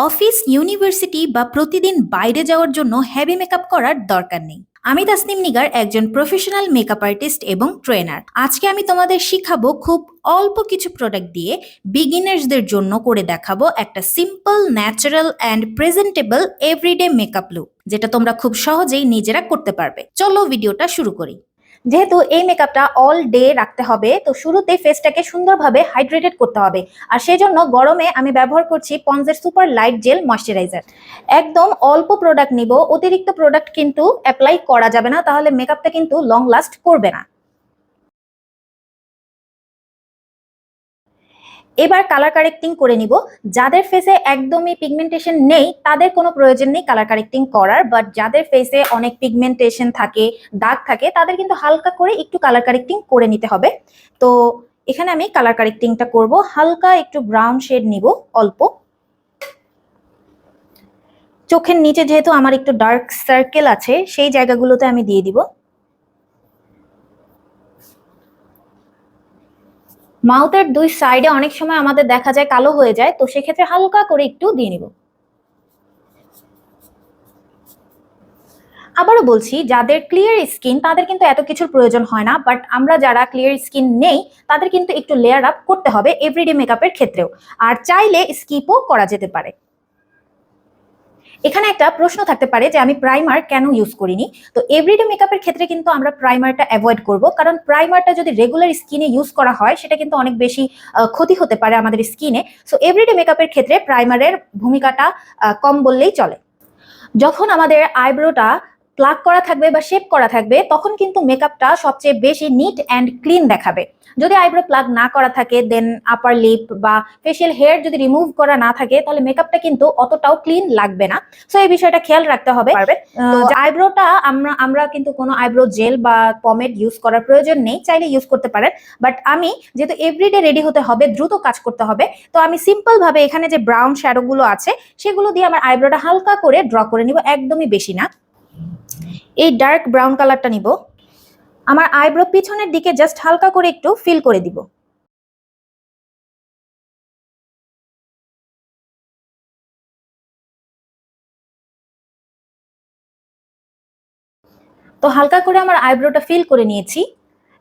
Office, university বা প্রতিদিন বাইরে যাওয়ার জন্য হেভি মেকআপ করার দরকার নেই। আমি তাসনিম নিগার, একজন প্রফেশনাল মেকআপ আর্টিস্ট এবং ট্রেনার। আজকে আমি তোমাদের শিখাবো খুব অল্প কিছু প্রোডাক্ট দিয়ে বিগিনার্সদের জন্য করে দেখাবো একটা simple, natural and presentable everyday makeup look, যেটা তোমরা খুব সহজেই নিজেরা করতে পারবে। চলো ভিডিওটা শুরু করি। যেহেতু এই মেকআপটা অল ডে রাখতে হবে, তো শুরুতে ফেসটাকে সুন্দরভাবে হাইড্রেটেড করতে হবে। আর সেজন্য গরমে আমি ব্যবহার করছি পন্ডসের সুপার লাইট জেল ময়শ্চারাইজার। একদম অল্প প্রোডাক্ট নিব, অতিরিক্ত প্রোডাক্ট কিন্তু অ্যাপ্লাই করা যাবে না, তাহলে মেকআপটা কিন্তু লং লাস্ট করবে না। এবার কালার কারেক্টিং করে নিব। যাদের ফেসে একদমই পিগমেন্টেশন নেই তাদের কোনো প্রয়োজন নেই কালার কারেক্টিং করার, বাট যাদের ফেসে অনেক পিগমেন্টেশন থাকে, দাগ থাকে, তাদের কিন্তু হালকা করে একটু কালার কারেক্টিং করে নিতে হবে। তো এখানে আমি কালার কারেক্টিংটা করব, হালকা একটু ব্রাউন শেড নিব অল্প। চোখের নিচে যেহেতু আমার একটু ডার্ক সার্কেল আছে, সেই জায়গাগুলোতে আমি দিয়ে দিব। মাউথের দুই সাইডে অনেক সময় আমাদের দেখা যায় কালো হয়ে যায়, তো সেক্ষেত্রে হালকা করে একটু দিয়ে নিব। আবারও বলছি, যাদের ক্লিয়ার স্কিন তাদের কিন্তু এত কিছুর প্রয়োজন হয় না, বাট আমরা যারা ক্লিয়ার স্কিন নেই তাদের কিন্তু একটু লেয়ার আপ করতে হবে এভরিডে মেকআপের ক্ষেত্রেও। আর চাইলে স্কিপও করা যেতে পারে। এখানে একটা প্রশ্ন থাকতে পারে যে আমি প্রাইমার কেন ইউজ করিনি। তো এভরিডে মেকআপের ক্ষেত্রে কিন্তু আমরা প্রাইমারটা অ্যাভয়েড করব, কারণ প্রাইমারটা যদি রেগুলার স্কিনে ইউজ করা হয় সেটা কিন্তু অনেক বেশি ক্ষতি হতে পারে আমাদের স্কিনে। সো এভরিডে মেকআপের ক্ষেত্রে প্রাইমারের ভূমিকাটা কম বললেই চলে। যখন আমাদের আইব্রোটা প্লাক করা থাকবে বা শেপ করা থাকবে, তখন কিন্তু মেকআপটা সবচেয়ে বেশি নিট অ্যান্ড ক্লিন দেখাবে। যদি আইব্রো প্লাক না করা থাকে, দেন আপার লিপ বা ফেশিয়াল হেয়ার যদি রিমুভ করা না থাকে, তাহলে মেকআপটা কিন্তু অতটাও ক্লিন লাগবে না। সো এই বিষয়টা খেয়াল রাখতে হবে। তো আইব্রোটা আমরা কিন্তু কোনো আইব্রো জেল বা পমেড ইউজ করার প্রয়োজন নেই, চাইলে ইউজ করতে পারেন। বাট আমি যেহেতু এভরিডে রেডি হতে হবে, দ্রুত কাজ করতে হবে, তো আমি সিম্পল ভাবে এখানে যে ব্রাউন শ্যাডো গুলো আছে সেগুলো দিয়ে আমার আইব্রোটা হালকা করে ড্র করে নিব, একদমই বেশি না। এই ডার্ক ব্রাউন কালারটা নিব, আমার আইব্রো পিছনের দিকে জাস্ট হালকা করে একটু ফিল করে দিব। তো হালকা করে আমার আইব্রোটা ফিল করে নিয়েছি।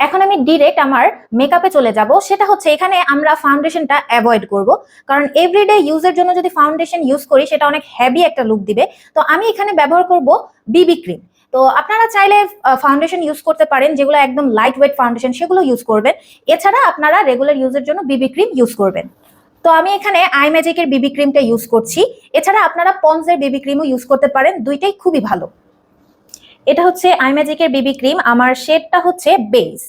এখন আমি ডিরেক্ট আমার মেকআপে চলে যাব। সেটা হচ্ছে, এখানে আমরা ফাউন্ডেশনটা অ্যাভয়েড করব, কারণ এভরিডে ইউজের জন্য যদি ফাউন্ডেশন ইউজ করি সেটা অনেক হেভি একটা লুক দিবে। তো আমি এখানে ব্যবহার করব বিবি ক্রিম। তো আপনারা চাইলে ফাউন্ডেশন ইউজ করতে পারেন, যেগুলো একদম লাইট ওয়েট ফাউন্ডেশন সেগুলো ইউজ করবেন। এছাড়া আপনারা রেগুলার ইউজের জন্য বিবি ক্রিম ইউজ করবেন। তো আমি এখানে আই ম্যাজিকের বিবি ক্রিমটা ইউজ করছি। এছাড়া আপনারা পন্ডসের বিবি ক্রিমও ইউজ করতে পারেন, দুইটাই খুবই ভালো। এটা হচ্ছে আই ম্যাজিকের বিবি ক্রিম, আমার শেডটা হচ্ছে বেজ।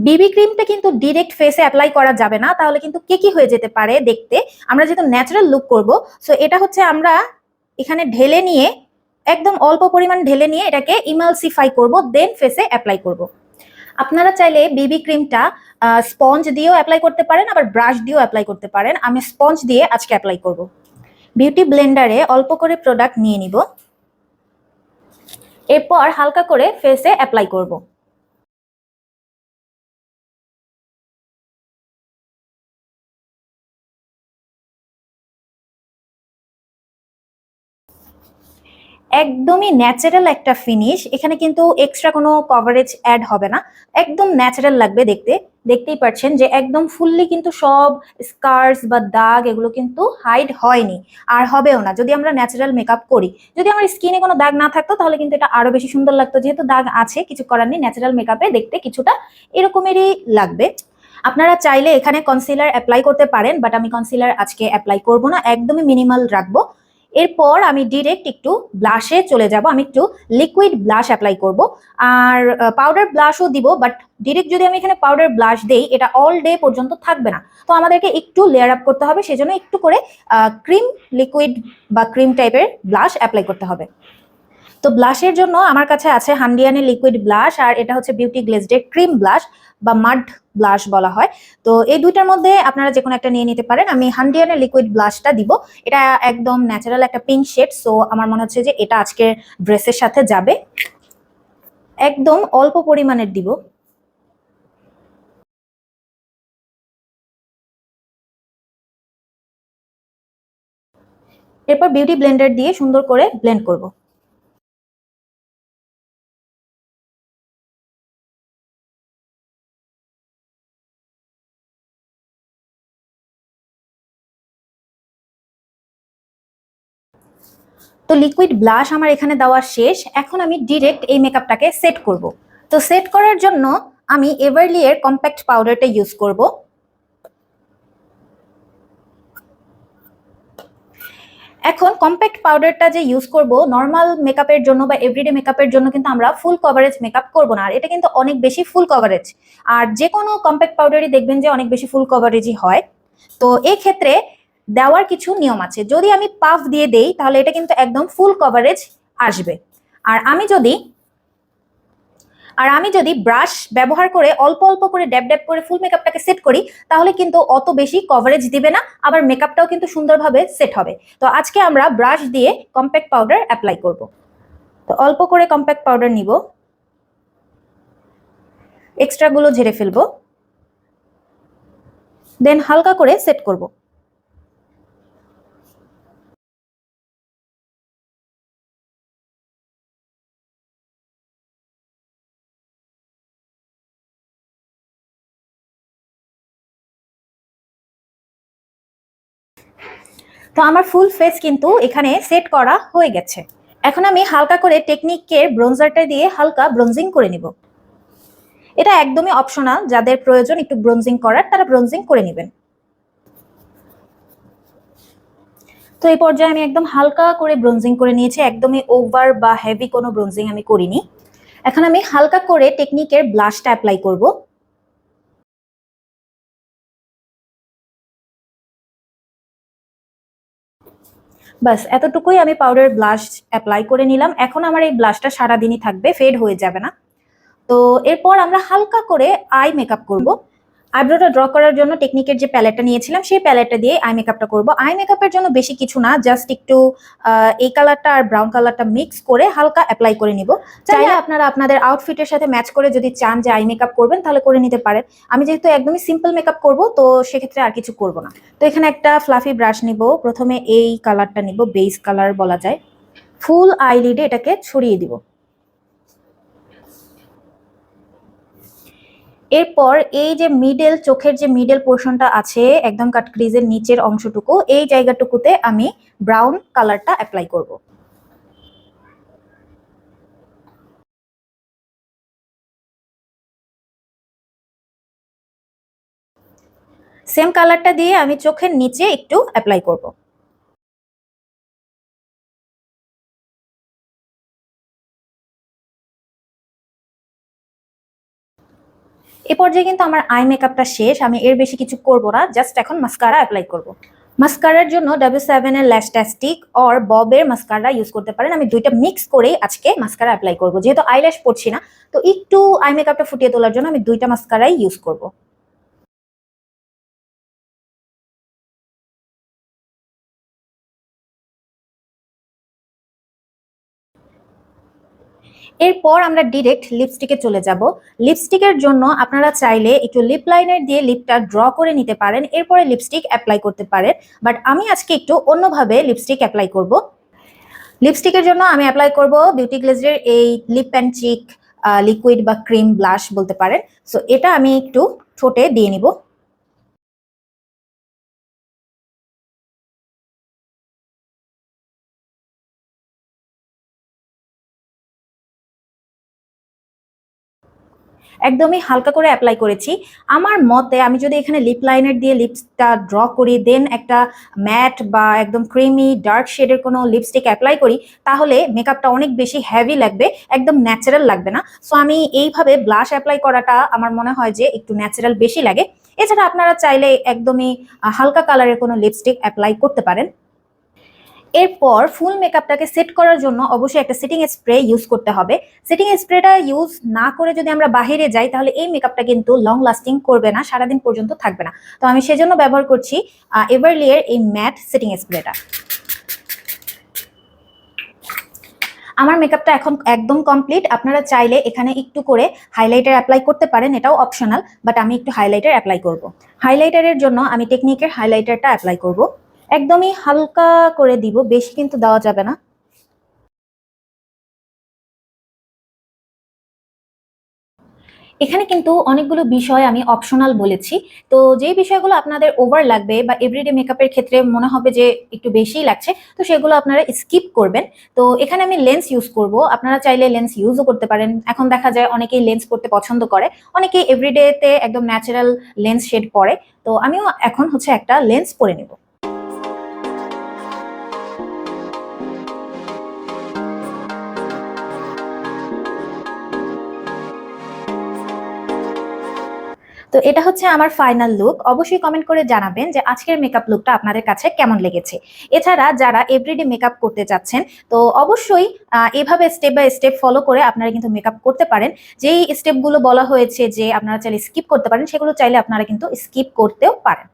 বিবি ক্রিমটা কিন্তু ডিরেক্ট ফেসে অ্যাপ্লাই করা যাবে না, তাহলে কিন্তু কেকি হয়ে যেতে পারে দেখতে। আমরা যেহেতু ন্যাচারাল লুক করব, সো এটা হচ্ছে আমরা এখানে ঢেলে নিয়ে, একদম অল্প পরিমাণ ঢেলে নিয়ে এটাকে ইমালসিফাই করব, দেন ফেসে অ্যাপ্লাই করব। আপনারা চাইলে বিবি ক্রিমটা স্পঞ্জ দিয়েও অ্যাপ্লাই করতে পারেন, আবার ব্রাশ দিয়েও অ্যাপ্লাই করতে পারেন। আমি স্পঞ্জ দিয়ে আজকে অ্যাপ্লাই করব। বিউটি ব্লেন্ডারে অল্প করে প্রোডাক্ট নিয়ে নিব, এরপর হালকা করে ফেসে অ্যাপ্লাই করব। একদমই ন্যাচারাল একটা ফিনিশ, এখানে কিন্তু এক্সট্রা কোনো কভারেজ অ্যাড হবে না, একদম ন্যাচারাল লাগবে দেখতে। দেখতেই পাচ্ছেন যে একদম ফুললি কিন্তু সব স্কার্স বা দাগ এগুলো কিন্তু হাইড হয়নি, আর হবেও না যদি আমরা ন্যাচারাল মেকআপ করি। যদি আমার স্কিনে কোনো দাগ না থাকতো তাহলে কিন্তু এটা আরো বেশি সুন্দর লাগতো, যেহেতু দাগ আছে কিছু করার নেই, ন্যাচারাল মেকআপে দেখতে কিছুটা এরকমেরই লাগবে। আপনারা চাইলে এখানে কনসিলার অ্যাপ্লাই করতে পারেন, বাট আমি কনসিলার আজকে অ্যাপ্লাই করব না, একদমই মিনিমাল রাখবো। এরপর আমি ডিরেক্ট একটু ব্লাশে চলে যাব, আমি একটু লিকুইড ব্লাশ অ্যাপ্লাই করব। আর পাউডার ব্লাশও দিব, বাট ডিরেক্ট যদি আমি এখানে পাউডার ব্লাশ দেই এটা অল ডে পর্যন্ত থাকবে না, তো আমাদেরকে একটু লেয়ার আপ করতে হবে, সেজন্য একটু করে ক্রিম লিকুইড বা ক্রিম টাইপের ব্লাশ অ্যাপ্লাই করতে হবে। তো ব্লাশের জন্য আমার কাছে আছে হান্ডিয়ানের লিকুইড ব্লাশ, আর এটা হচ্ছে বিউটি গ্লেজডের ক্রিম ব্লাশ বা মাড ব্লাশ বলা হয়। তো এই দুইটার মধ্যে আপনারা যে কোনো একটা নিয়ে নিতে পারেন। আমি হান্ডিয়ানের লিকুইড ব্লাশটা দিব, এটা একদম ন্যাচারাল একটা পিঙ্ক শেড, সো আমার মনে হচ্ছে যে এটা আজকের ড্রেসের সাথে যাবে। একদম অল্প পরিমাণের দিব। এরপর বিউটি ব্লেন্ডার দিয়ে সুন্দর করে ব্লেন্ড করব। তো লিকুইড ব্লাশ আমার এখানে দেওয়া শেষ। এখন আমি ডিরেক্ট এই মেকআপটাকে সেট করব। তো সেট করার জন্য আমি এভারলি এর কম্প্যাক্ট পাউডারটা ইউজ করব। এখন কম্প্যাক্ট পাউডারটা যে ইউজ করব নর্মাল মেকআপের জন্য বা এভরিডে মেকআপের জন্য কিন্তু আমরা ফুল কভারেজ মেকআপ করব না, আর এটা কিন্তু অনেক বেশি ফুল কভারেজ। আর যে কোনো কম্প্যাক্ট পাউডারই দেখবেন যে অনেক বেশি ফুল কভারেজই হয়। তো এই ক্ষেত্রে দেওয়ার কিছু নিয়ম আছে। যদি আমি পাফ দিয়ে দেই তাহলে এটা কিন্তু একদম ফুল কভারেজ আসবে। আর আমি যদি ব্রাশ ব্যবহার করে অল্প অল্প করে ড্যাব ড্যাব করে ফুল মেকআপটাকে সেট করি তাহলে কিন্তু অত বেশি কভারেজ দিবে না, আবার মেকআপটাও কিন্তু সুন্দরভাবে সেট হবে। তো আজকে আমরা ব্রাশ দিয়ে কম্প্যাক্ট পাউডার অ্যাপ্লাই করব। তো অল্প করে কম্প্যাক্ট পাউডার নিব, এক্সট্রা গুলো ঝেড়ে ফেলবো, দেন হালকা করে সেট করব। তো আমার ফুল ফেস কিন্তু এখানে সেট করা হয়ে গেছে। এখন আমি হালকা করে টেকনিকের ব্রোঞ্জারটা দিয়ে হালকা ব্রোঞ্জিং করে নিব। এটা একদমই অপশনাল, যাদের প্রয়োজন একটু ব্রোঞ্জিং করার তারা ব্রোঞ্জিং করে নেবেন। তো এই পর্যায়ে আমি একদম হালকা করে ব্রোঞ্জিং করে নিয়েছি, একদমই ওভার বা হেভি কোনো ব্রোঞ্জিং আমি করিনি। এখন আমি হালকা করে টেকনিকের ব্লাশটা অ্যাপ্লাই করব। বাস এতটুকুই আমি পাউডার ব্লাশ অ্যাপ্লাই করে নিলাম। এখন আমার এই ব্লাশটা সারাদিনই থাকবে, ফেড হয়ে যাবে না। তো এরপর আমরা হালকা করে আই মেকআপ করব। আইব্রোটা ড্র করার জন্য টেকনিকের যে প্যালেটটা নিয়েছিলাম সেই প্যালেটটা দিয়ে আই মেকআপটা করব। আই মেকআপের জন্য বেশি কিছু না, জাস্ট একটু এই কালারটা আর ব্রাউন কালারটা মিক্স করে হালকা অ্যাপ্লাই করে নিব। চাইলে আপনারা আপনাদের আউটফিটের সাথে ম্যাচ করে যদি চান যে আই মেকআপ করবেন তাহলে করে নিতে পারেন। আমি যেহেতু একদমই সিম্পল মেকআপ করব তো সেক্ষেত্রে আর কিছু করব না। তো এখানে একটা ফ্লাফি ব্রাশ নিব, প্রথমে এই কালারটা নিব, বেস কালার বলা যায়। ফুল আইলিডে এটাকে ছড়িয়ে দিব। এরপর এই যে মিডল চোখের যে মিডল পোর্শনটা আছে একদম কাট ক্রিজের নিচের অংশটুকু, এই জায়গাটুকুতে আমি ব্রাউন কালারটা অ্যাপ্লাই করব। সেম কালারটা দিয়ে আমি চোখের নিচে একটু অ্যাপ্লাই করব। এ পর্যায়ে কিন্তু আমার আই মেকআপটা শেষ, আমি এর বেশি কিছু করব না, জাস্ট এখন মাস্কারা অ্যাপ্লাই করব। মাস্কারার জন্য W7 এর ল্যাশটাস্টিক অর ববের মাস্কারা ইউজ করতে পারেন। আমি দুইটা মিক্স করেই আজকে মাস্কারা অ্যাপ্লাই করব, যেহেতু আইল্যাশ পড়ছি না তো একটু আই মেকআপটা ফুটিয়ে তোলার জন্য আমি দুইটা মাস্কারাই ইউজ করব। এরপর আমরা ডিরেক্ট লিপস্টিকে চলে যাব। লিপস্টিকের জন্য আপনারা চাইলে একটু লিপ লাইনার দিয়ে লিপটা ড্র করে নিতে পারেন, এরপরে লিপস্টিক অ্যাপ্লাই করতে পারেন। বাট আমি আজকে একটু অন্যভাবে লিপস্টিক অ্যাপ্লাই করব। লিপস্টিকের জন্য আমি অ্যাপ্লাই করব বিউটি গ্লেজের এই লিপ অ্যান্ড চিক লিকুইড বা ক্রিম ব্লাশ বলতে পারেন। সো এটা আমি একটু ঠোঁটে দিয়ে নিব। একদমই হালকা করে অ্যাপ্লাই করেছি। আমার মতে আমি যদি এখানে লিপ লাইনার দিয়ে লিপসটা ড্র করি দেন একটা ম্যাট বা একদম ক্রিমি ডার্ক শেডের কোনো লিপস্টিক অ্যাপ্লাই করি তাহলে মেকআপটা অনেক বেশি হেভি লাগবে, একদম ন্যাচারাল লাগবে না। সো আমি এইভাবে ব্লাশ অ্যাপ্লাই করাটা আমার মনে হয় যে একটু ন্যাচারাল বেশি লাগে। এছাড়া আপনারা চাইলে একদমই হালকা কালারের কোনো লিপস্টিক অ্যাপ্লাই করতে পারেন। এরপর ফুল মেকআপটাকে সেট করার জন্য অবশ্যই একটা সেটিং স্প্রে ইউজ করতে হবে। সেটিং স্প্রেটা ইউজ না করে যদি আমরা বাইরে যাই তাহলে এই মেকআপটা কিন্তু লং লাস্টিং করবে না, সারাদিন পর্যন্ত থাকবে না। তো আমি সেজন্য ব্যবহার করছি এভারলিয়ের এই ম্যাট সেটিং স্প্রেটা। আমার মেকআপটা এখন একদম কমপ্লিট। আপনারা চাইলে এখানে একটু করে হাইলাইটার অ্যাপ্লাই করতে পারেন, এটাও অপশনাল, বাট আমি একটু হাইলাইটার অ্যাপ্লাই করব। হাইলাইটারের জন্য আমি টেকনিকের হাইলাইটারটা অ্যাপ্লাই করব। একদমই হালকা করে দিব, বেশি কিন্তু দেওয়া যাবে না। এখানে কিন্তু অনেকগুলো বিষয় আমি অপশনাল বলেছি। তো যেই বিষয়গুলো আপনাদের ওভার লাগবে বা এভরিডে মেকআপের ক্ষেত্রে মনে হবে যে একটু বেশিই লাগছে, তো সেগুলো আপনারা স্কিপ করবেন। তো এখানে আমি লেন্স ইউজ করব, আপনারা চাইলে লেন্স ইউজও করতে পারেন। এখন দেখা যায় অনেকেই লেন্স পরতে পছন্দ করে, অনেকেই এভরিডেতে একদম ন্যাচারাল লেন্স শেড পরে। তো আমিও এখন হচ্ছে একটা লেন্স পরে নেব। তো এটা হচ্ছে আমার ফাইনাল লুক। অবশ্যই কমেন্ট করে জানাবেন যে আজকের মেকআপ লুকটা আপনাদের কাছে কেমন লেগেছে। এছাড়া যারা এভরিডে মেকআপ করতে চাচ্ছেন, তো অবশ্যই এভাবে স্টেপ বাই স্টেপ ফলো করে আপনারা কিন্তু মেকআপ করতে পারেন। যেই স্টেপগুলো বলা হয়েছে যে আপনারা চাইলে স্কিপ করতে পারেন, সেগুলো চাইলে আপনারা কিন্তু স্কিপ করতেও পারেন।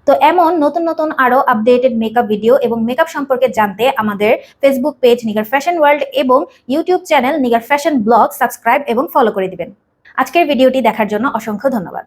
তো এমন নতুন নতুন আরো আপডেটেড মেকআপ ভিডিও এবং মেকআপ সম্পর্কে জানতে আমাদের Facebook page Nigar fashion world এবং YouTube channel Nigar fashion blog subscribe এবং ফলো করে দিবেন। আজকের ভিডিওটি দেখার জন্য অসংখ্য ধন্যবাদ।